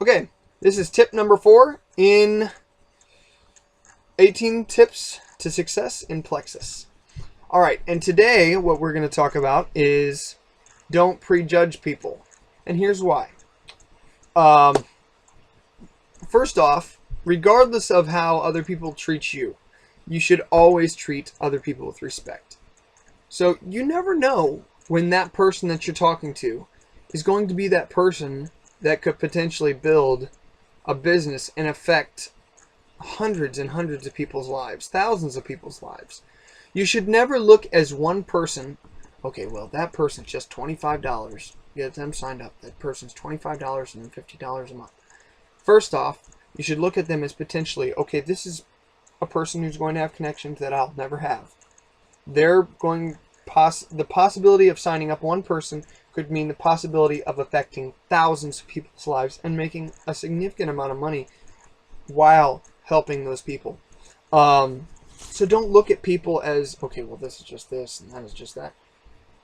Okay, this is tip number 4 in 18 tips to success in Plexus. All right, and today what we're going to talk about is don't prejudge people. And here's why. First off, regardless of how other people treat you, you should always treat other people with respect. So you never know when that person that you're talking to is going to be that person that could potentially build a business and affect hundreds and hundreds of people's lives, thousands of people's lives. You should never look as one person, okay, well, that person's just $25. Get them signed up. That person's $25 and then $50 a month. First off, you should look at them as potentially, okay, this is a person who's going to have connections that I'll never have. The possibility of signing up one person could mean the possibility of affecting thousands of people's lives and making a significant amount of money while helping those people. So don't look at people as, okay, well, this is just this and that is just that.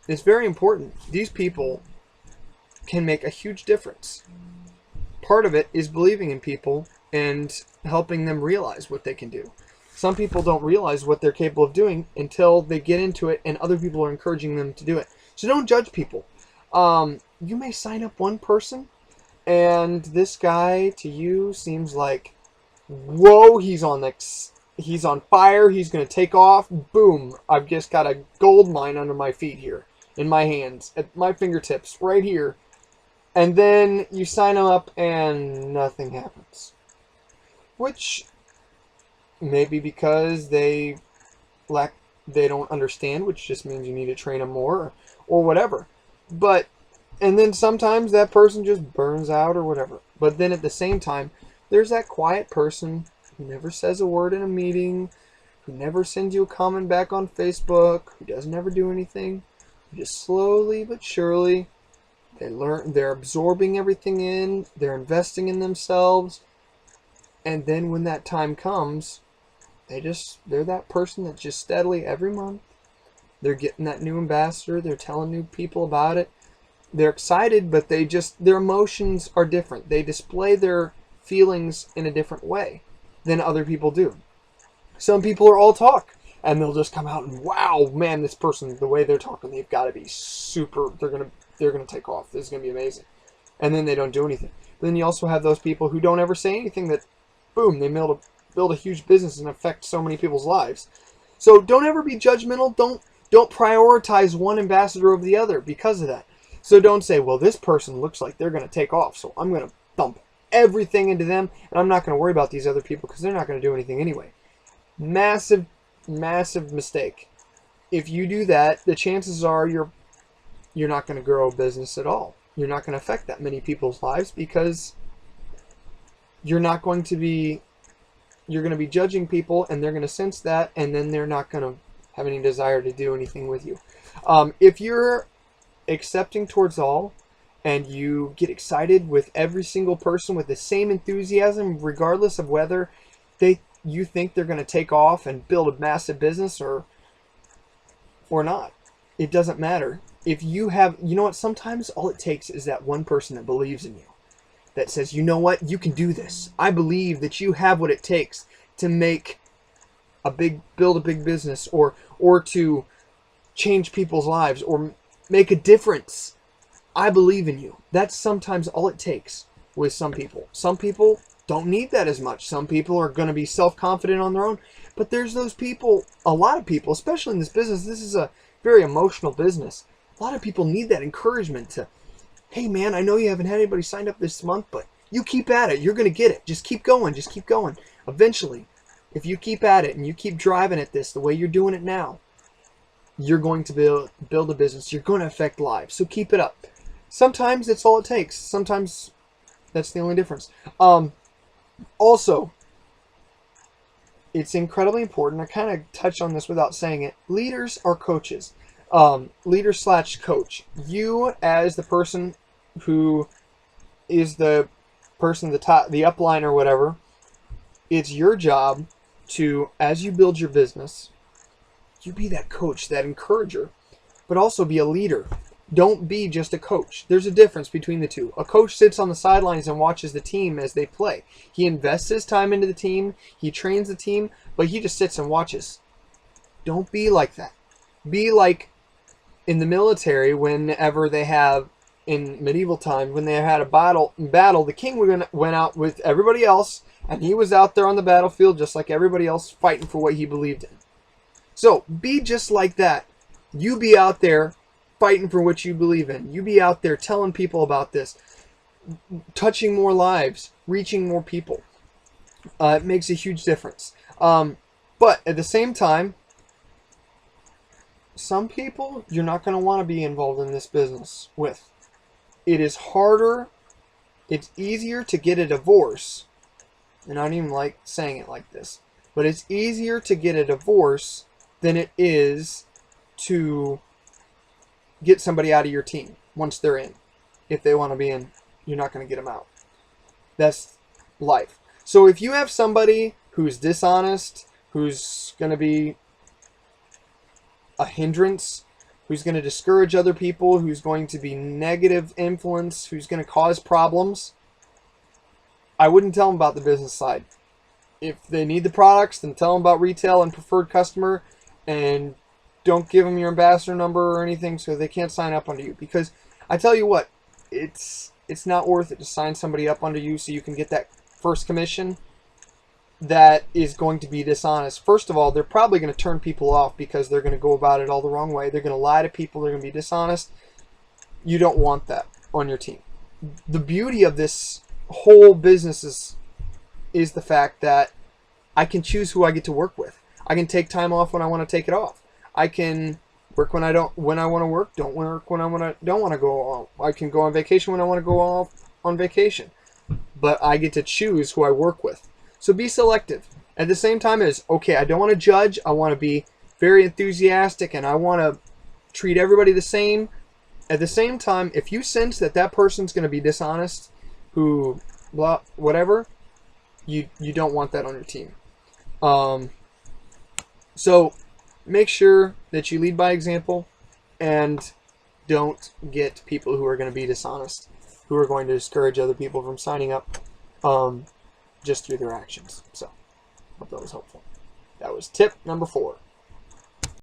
It's very important. These people can make a huge difference. Part of it is believing in people and helping them realize what they can do. Some people don't realize what they're capable of doing until they get into it and other people are encouraging them to do it. So don't judge people. You may sign up one person and this guy to you seems like, whoa, he's on fire, he's going to take off, boom, I've just got a gold mine under my feet here, in my hands, at my fingertips, right here. And then you sign them up and nothing happens. Which may be because they don't understand, which just means you need to train them more or whatever. And then sometimes that person just burns out or whatever. But then at the same time, there's that quiet person who never says a word in a meeting, who never sends you a comment back on Facebook, who doesn't ever do anything. Just slowly but surely, they're absorbing everything in, they're investing in themselves, and then when that time comes, they're that person that just steadily every month, they're getting that new ambassador, they're telling new people about it. They're excited, but their emotions are different. They display their feelings in a different way than other people do. Some people are all talk, and they'll just come out and, wow, man, this person, the way they're talking, they've got to be super, they're gonna take off. This is gonna be amazing. And then they don't do anything. But then you also have those people who don't ever say anything that, boom, they build a huge business and affect so many people's lives. So don't ever be judgmental. Don't prioritize one ambassador over the other because of that. So don't say, well, this person looks like they're going to take off, so I'm going to dump everything into them, and I'm not going to worry about these other people because they're not going to do anything anyway. Massive, massive mistake. If you do that, the chances are you're not going to grow a business at all. You're not going to affect that many people's lives because you're going to be judging people, and they're going to sense that, and then they're not going to have any desire to do anything with you. If you're accepting towards all, and you get excited with every single person with the same enthusiasm, regardless of whether you think they're going to take off and build a massive business or not, it doesn't matter. If you know what, sometimes all it takes is that one person that believes in you, that says, you know what, you can do this. I believe that you have what it takes to build a big business or to change people's lives or make a difference. I believe in you. That's sometimes all it takes with some people. Some people don't need that as much. Some people are going to be self-confident on their own. But there's those people, a lot of people, especially in this business, this is a very emotional business. A lot of people need that encouragement to, hey man, I know you haven't had anybody signed up this month, but you keep at it. You're going to get it. Just keep going. Just keep going. Eventually, if you keep at it and you keep driving at this the way you're doing it now, you're going to build a business. You're going to affect lives. So keep it up. Sometimes that's all it takes. Sometimes that's the only difference. Also, it's incredibly important. I kind of touched on this without saying it. Leaders are coaches. Leader/coach. You, as the person who is the person, the upline or whatever, it's your job to, as you build your business, you be that coach, that encourager, but also be a leader. Don't be just a coach. There's a difference between the two. A coach sits on the sidelines and watches the team as they play. He invests his time into the team. He trains the team, but he just sits and watches. Don't be like that. Be like in the military, whenever they have, in medieval times, when they had a battle, the king went out with everybody else, and he was out there on the battlefield just like everybody else, fighting for what he believed in. So be just like that. You be out there fighting for what you believe in. You be out there telling people about this, touching more lives, reaching more people. It makes a huge difference. But at the same time, some people you're not going to want to be involved in this business with. It is harder, it's easier to get a divorce, and I don't even like saying it like this, but it's easier to get a divorce than it is to get somebody out of your team once they're in. If they want to be in, you're not going to get them out. That's life. So if you have somebody who's dishonest, who's going to be a hindrance, who's going to discourage other people, who's going to be negative influence, who's going to cause problems, I wouldn't tell them about the business side. If they need the products, then tell them about retail and preferred customer, and don't give them your ambassador number or anything so they can't sign up under you. Because I tell you what, it's not worth it to sign somebody up under you so you can get that first commission that is going to be dishonest. First of all, they're probably going to turn people off because they're going to go about it all the wrong way. They're going to lie to people. They're going to be dishonest. You don't want that on your team. The beauty of this whole business is the fact that I can choose who I get to work with. I can take time off when I want to take it off. I can work when I want to work. Don't work when don't want to go off. I can go on vacation when I want to go off on vacation. But I get to choose who I work with. So be selective. At the same time as, okay, I don't want to judge. I want to be very enthusiastic and I want to treat everybody the same. At the same time, if you sense that that person's going to be dishonest, who, blah, whatever, you don't want that on your team. So make sure that you lead by example and don't get people who are going to be dishonest, who are going to discourage other people from signing up just through their actions. So, hope that was helpful. That was tip number 4.